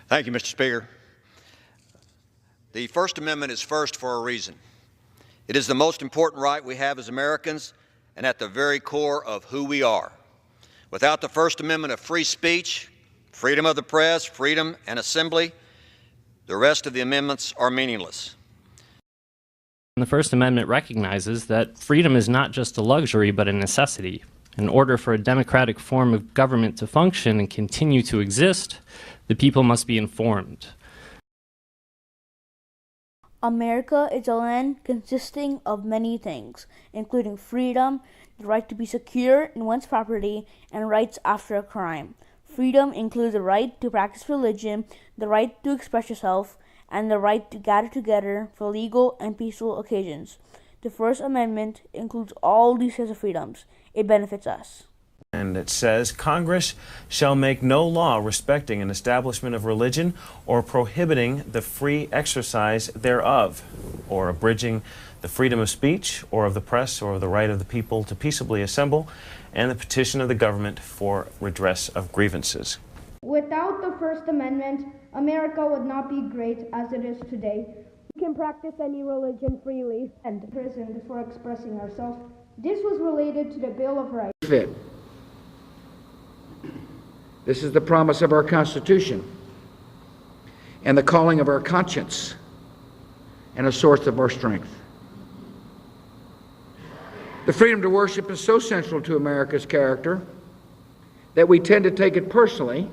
Thank you, Mr. Speaker. The First Amendment is first for a reason. It is the most important right we have as Americans and at the very core of who we are. Without the First Amendment of free speech, freedom of the press, freedom and assembly, the rest of the amendments are meaningless. The First Amendment recognizes that freedom is not just a luxury but a necessity. In order for a democratic form of government to function and continue to exist, the people must be informed. America is a land consisting of many things, including freedom, the right to be secure in one's property, and rights after a crime. Freedom includes the right to practice religion, the right to express yourself, and the right to gather together for legal and peaceful occasions. The First Amendment includes all these kinds of freedoms. It benefits us. And it says, Congress shall make no law respecting an establishment of religion or prohibiting the free exercise thereof, or abridging the freedom of speech or of the press or of the right of the people to peaceably assemble and the petition of the government for redress of grievances. Without the First Amendment, America would not be great as it is today. We can practice any religion freely and imprisoned for expressing ourselves. This was related to the Bill of Rights. Fit. This is the promise of our Constitution and the calling of our conscience and a source of our strength. The freedom to worship is so central to America's character that we tend to take it personally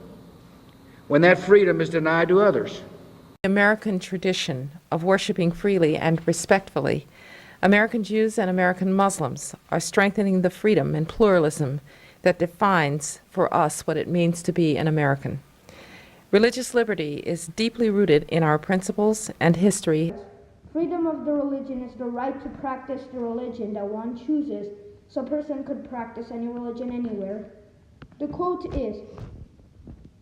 when that freedom is denied to others. The American tradition of worshiping freely and respectfully, American Jews and American Muslims are strengthening the freedom and pluralism that defines for us what it means to be an American. Religious liberty is deeply rooted in our principles and history. Freedom of the religion is the right to practice the religion that one chooses, so a person could practice any religion anywhere. The quote is,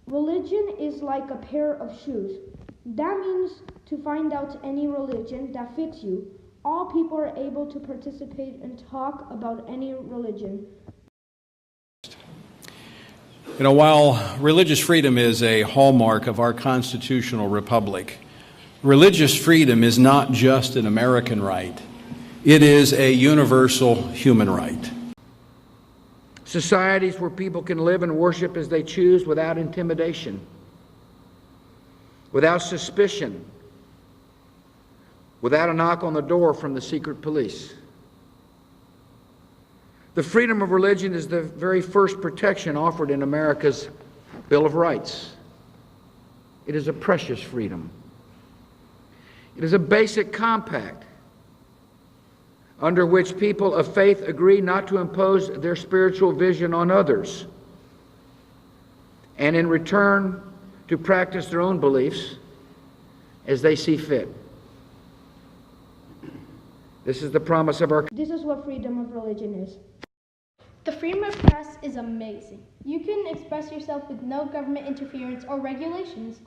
"Religion is like a pair of shoes. That means to find out any religion that fits you. All people are able to participate and talk about any religion." You know, while religious freedom is a hallmark of our constitutional republic, religious freedom is not just an American right. It is a universal human right. Societies where people can live and worship as they choose without intimidation, without suspicion, without a knock on the door from the secret police. The freedom of religion is the very first protection offered in America's Bill of Rights. It is a precious freedom. It is a basic compact under which people of faith agree not to impose their spiritual vision on others, and in return to practice their own beliefs as they see fit. This is the promise of our... This is what freedom of religion is. The freedom of press is amazing. You can express yourself with no government interference or regulations.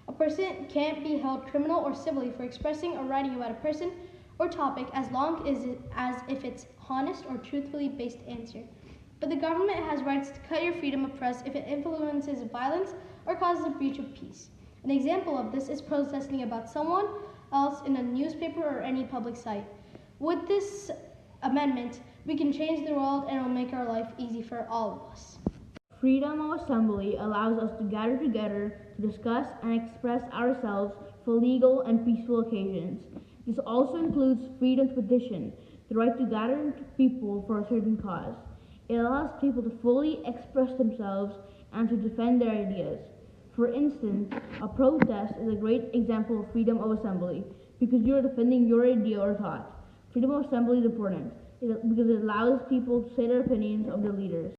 A person can't be held criminal or civilly for expressing or writing about a person or topic as long as if it's honest or truthfully based answer. But the government has rights to cut your freedom of press if it influences violence or causes a breach of peace. An example of this is protesting about someone else in a newspaper or any public site. With this amendment, we can change the world and it will make our life easy for all of us. Freedom of assembly allows us to gather together to discuss and express ourselves for legal and peaceful occasions. This also includes freedom to petition, the right to gather people for a certain cause. It allows people to fully express themselves and to defend their ideas. For instance, a protest is a great example of freedom of assembly because you're defending your idea or thought. Freedom of assembly is important because it allows people to say their opinions of their leaders.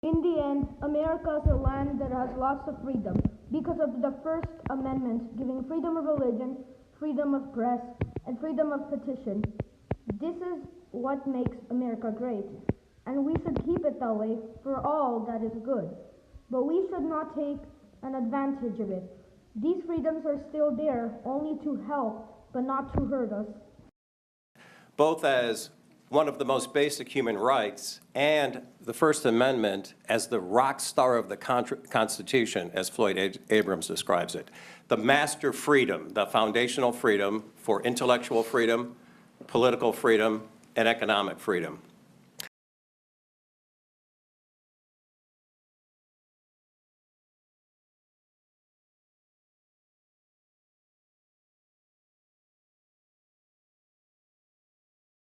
In the end, America is a land that has lots of freedom because of the First Amendment giving freedom of religion, freedom of press, and freedom of petition. This is what makes America great, and we should keep it that way for all that is good. But we should not take an advantage of it. These freedoms are still there only to help, but not to hurt us. Both as one of the most basic human rights, and the First Amendment as the rock star of the Constitution, as Floyd Abrams describes it. The master freedom, the foundational freedom for intellectual freedom, political freedom, and economic freedom.